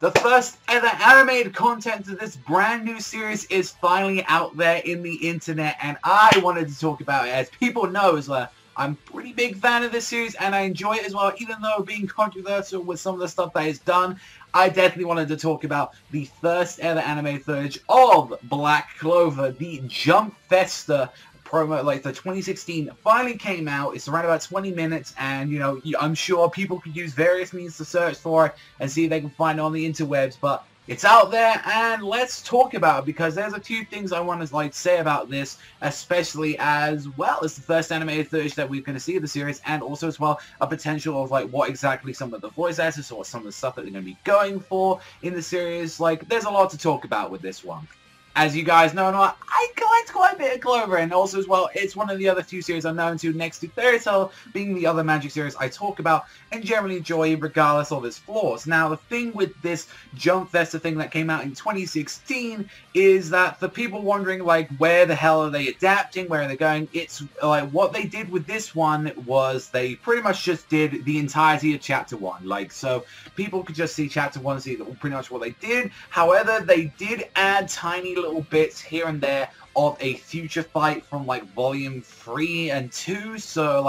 The first ever animated content to this brand new series is finally out there in the internet, and I wanted to talk about it. As people know, I'm a pretty big fan of this series, and I enjoy it as well, even though being controversial with some of the stuff that is done. I definitely wanted to talk about the first ever animated footage of Black Clover, the Jump Festa promo, like the 2016, finally came out. It's around about 20 minutes, and you know, I'm sure people could use various means to search for it and see if they can find it on the interwebs, but it's out there, and let's talk about it, because there's a few things I want to say about this, especially as well as the first animated footage that we're going to see of the series, and also as well a potential of what exactly some of the voice actors or some of the stuff that they're going to be going for in the series. There's a lot to talk about with this one. As you guys know, I collect quite a bit of Clover, and also as well, it's one of the other few series I'm known to, next to Fairy Tail being the other magic series I talk about and generally enjoy regardless of its flaws. Now, the thing with this Jump Festa thing that came out in 2016 is that for people wondering, where the hell are they adapting, where are they going, it's what they did with this one was they pretty much just did the entirety of Chapter 1. So people could just see Chapter 1 and see pretty much what they did. However, they did add tiny little bits here and there of a future fight from volume 3 and 2, so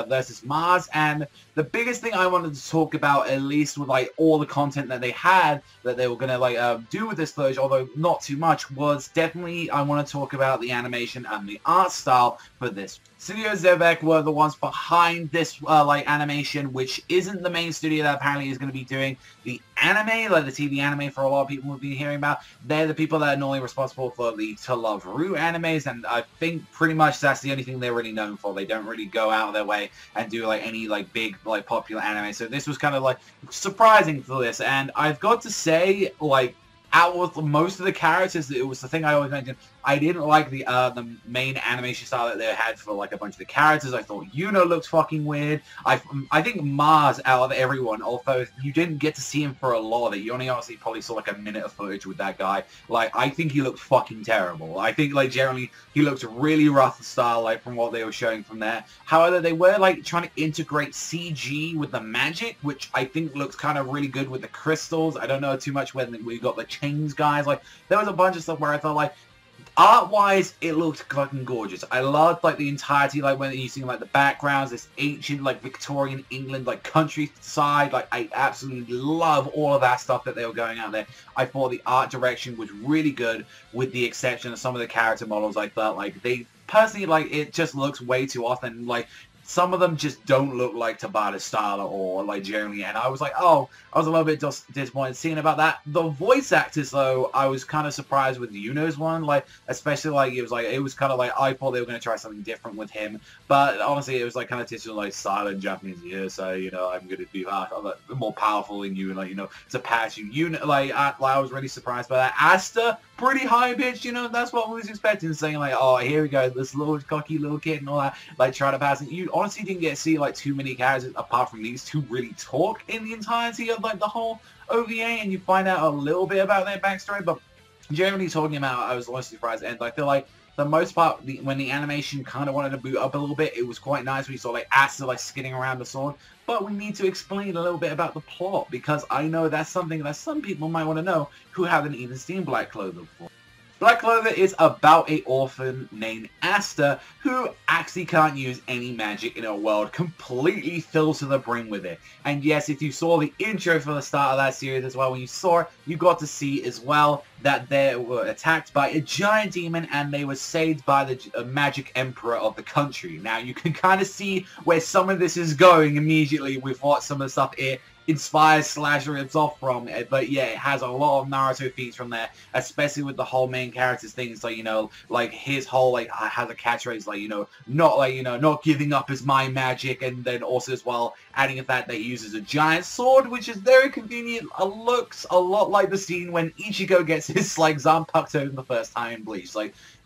versus Mars. And the biggest thing I wanted to talk about, at least with all the content that they had that they were gonna do with this footage, although not too much, was definitely I want to talk about the animation and the art style for this. Studio Zebek were the ones behind this animation, which isn't the main studio that apparently is going to be doing the anime, the TV anime for a lot of people we've been hearing about. They're the people that are normally responsible for the To Love Ru animes, and I think pretty much that's the only thing they're really known for. They don't really go out of their way and do any big popular anime. So this was kind of surprising for this, and I've got to say, out of most of the characters, it was the thing I always mentioned, I didn't like the main animation style that they had for a bunch of the characters. I thought Yuno looked fucking weird. I think Mars, out of everyone, although you didn't get to see him for a lot of it, you only honestly probably saw a minute of footage with that guy. I think he looked fucking terrible. I think generally he looked really rough style from what they were showing from there. However, they were trying to integrate CG with the magic, which I think looks kind of really good with the crystals. I don't know too much when we got the chains guys. There was a bunch of stuff where I felt art-wise, it looked fucking gorgeous. I loved the entirety, when you see the backgrounds, this ancient Victorian England countryside. I absolutely love all of that stuff that they were going out there. I thought the art direction was really good, with the exception of some of the character models. I felt they personally it just looks way too often some of them just don't look like Tabata's style or generally, and I was I was a little bit disappointed seeing about that. The voice actors, though, I was kind of surprised with Yuno's one, especially it was kind of I thought they were going to try something different with him, but honestly it was kind of typical silent Japanese, yeah, so I'm going to be more powerful than you, and to pass you, I was really surprised by that. Asta, pretty high pitched, that's what we was expecting, saying oh, here we go, this little cocky little kid and all that, try to pass it. You honestly didn't get to see too many characters apart from these two really talk in the entirety of the whole OVA, and you find out a little bit about their backstory, but generally talking about, I was honestly surprised. And I feel the most part, when the animation kind of wanted to boot up a little bit, it was quite nice when you saw Asta skidding around the sword. But we need to explain a little bit about the plot, because I know that's something that some people might want to know who haven't even seen Black Clover before. Black Clover is about an orphan named Asta who actually can't use any magic in her world, completely filled to the brim with it. And yes, if you saw the intro for the start of that series as well, when you saw it, you got to see as well that they were attacked by a giant demon and they were saved by the magic emperor of the country. Now, you can kind of see where some of this is going immediately with what some of the stuff it inspires / rips off from it, but yeah, it has a lot of Naruto feats from there, especially with the whole main character's things, his whole, has a catchphrase, not giving up is my magic, and then also as well, adding the fact that he uses a giant sword, which is very convenient. It looks a lot like the scene when Ichigo gets his, Zanpakuto the first time in Bleach.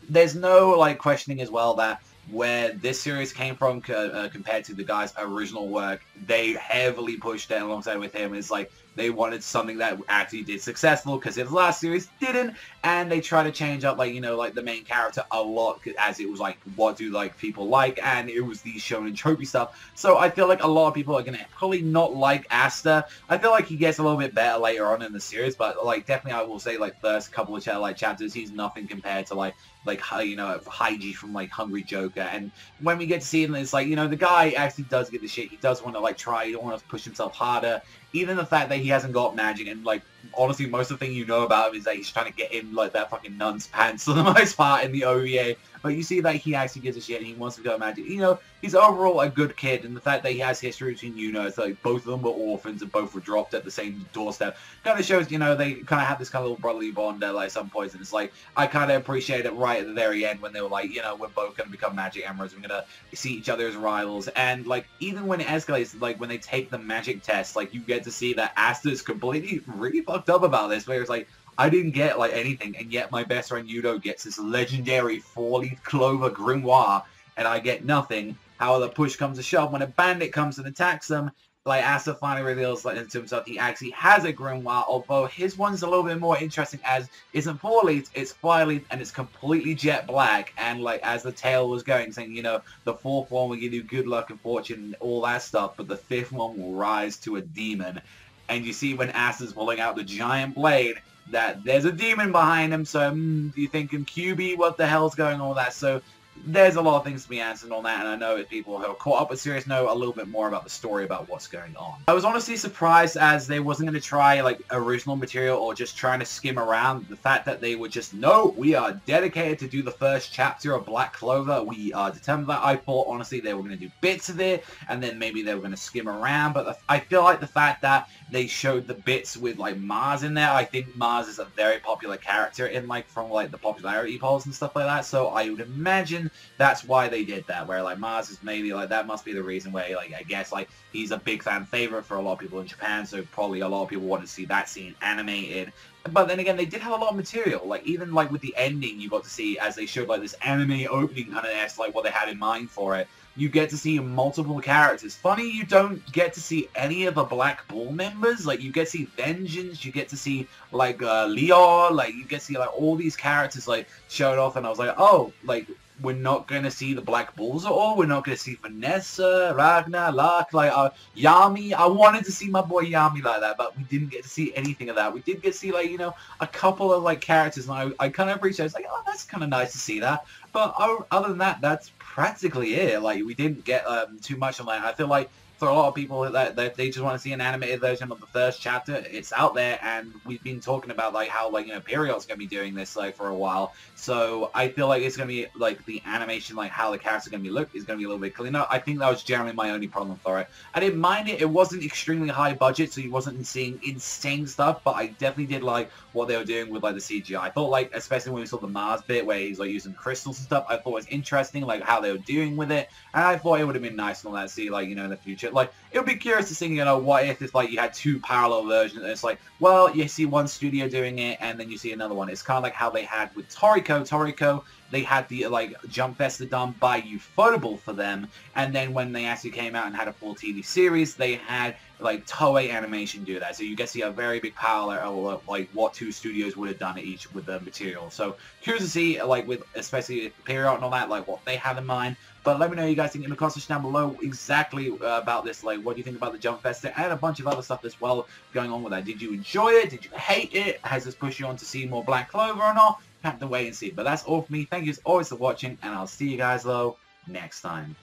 There's no, questioning as well that where this series came from compared to the guy's original work, they heavily pushed it alongside with him. It's they wanted something that actually did successful, because the last series didn't, and they try to change up, like, you know, like the main character a lot, as it was like, what do like people like, and it was the shonen tropey stuff. So I feel like a lot of people are gonna probably not like Asta. I feel like he gets a little bit better later on in the series, but like definitely I will say like first couple of chapters, he's nothing compared to like you know, Haiji from like Hungry Joker. And when we get to see him, it's like, you know, the guy actually does get the shit. He does want to like try, he wants to push himself harder. Even the fact that he hasn't got magic, and like honestly most of the thing you know about him is that he's trying to get in like that fucking nun's pants for the most part in the OVA. But you see that he actually gives a shit and he wants to go magic. You know, he's overall a good kid, and the fact that he has history between, you know, it's like both of them were orphans and both were dropped at the same doorstep. Kind of shows, you know, they kind of have this kind of little brotherly bond at like some points, and it's like, I kind of appreciate it right at the very end when they were like, you know, we're both going to become magic emeralds, we're going to see each other as rivals. And like, even when it escalates, like when they take the magic test, like you get to see that Asta's completely really fucked up about this, where it's like, I didn't get like anything, and yet my best friend Yudo gets this legendary 4-leaf Clover grimoire, and I get nothing. However, push comes to shove, when a bandit comes and attacks them, like Asta finally reveals like to himself he actually has a grimoire, although his one's a little bit more interesting, as isn't 4-leaf, it's 5-leaf, and it's completely jet black. And like as the tale was going, saying, you know, the 4th one will give you good luck and fortune and all that stuff, but the 5th one will rise to a demon. And you see when Asta's pulling out the giant blade that there's a demon behind him, so you're thinking, QB, what the hell's going on with that? So there's a lot of things to be answered on that, and I know if people who are caught up with series know a little bit more about the story, about what's going on. I was honestly surprised as they wasn't going to try like original material or just trying to skim around. The fact that they were just, no, we are dedicated to do the first chapter of Black Clover. We are determined that. I thought honestly they were going to do bits of it, and then maybe they were going to skim around, but I feel like the fact that they showed the bits with like Mars in there, I think Mars is a very popular character in like from like the popularity polls and stuff like that, so I would imagine that's why they did that, where like Mars is maybe like, that must be the reason where like, I guess like he's a big fan favorite for a lot of people in Japan, so probably a lot of people want to see that scene animated. But then again, they did have a lot of material, like even like with the ending you got to see, as they showed like this anime opening kind of as like what they had in mind for it, you get to see multiple characters. Funny, you don't get to see any of the Black Bull members. Like, you get to see Vengeance, you get to see, like, Leo, like, you get to see, like, all these characters, like, showed off, and I was like, oh, like, we're not going to see the Black Bulls at all. We're not going to see Vanessa, Ragnar, Lark, like, Yami. I wanted to see my boy Yami like that, but we didn't get to see anything of that. We did get to see, like, you know, a couple of, like, characters, and I kind of appreciate it. It's like, oh, that's kind of nice to see that. But other than that, that's practically it. Like, we didn't get too much on that. I feel like for a lot of people that they just want to see an animated version of the first chapter, it's out there, and we've been talking about like how, like, you know, Period's gonna be doing this like for a while. So I feel like it's gonna be like the animation, like how the characters are gonna be look, is gonna be a little bit cleaner. I think that was generally my only problem for it. I didn't mind it. It wasn't extremely high budget, so you wasn't seeing insane stuff, but I definitely did like what they were doing with like the CGI. I thought, like, especially when we saw the Mars bit where he's like using crystals and stuff, I thought it was interesting, like how they were doing with it, and I thought it would have been nice and all that to see, like, you know, in the future. Like, it would be curious to see, you know, what if it's like you had two parallel versions, and it's like, well, you see one studio doing it, and then you see another one. It's kind of like how they had with Toriko. Toriko, they had the, like, Jump Festa done by Ufotable for them, and then when they actually came out and had a full TV series, they had, like, Toei Animation do that. So you get to see a very big parallel of, like, what two studios would have done each with the material. So curious to see, like, with especially Period and all that, like, what they have in mind. But let me know what you guys think in the comment section down below exactly about this. Like, what do you think about the Jump Festa and a bunch of other stuff as well going on with that? Did you enjoy it? Did you hate it? Has this pushed you on to see more Black Clover or not? Have to wait and see. But that's all for me. Thank you as always for watching, and I'll see you guys, though, next time.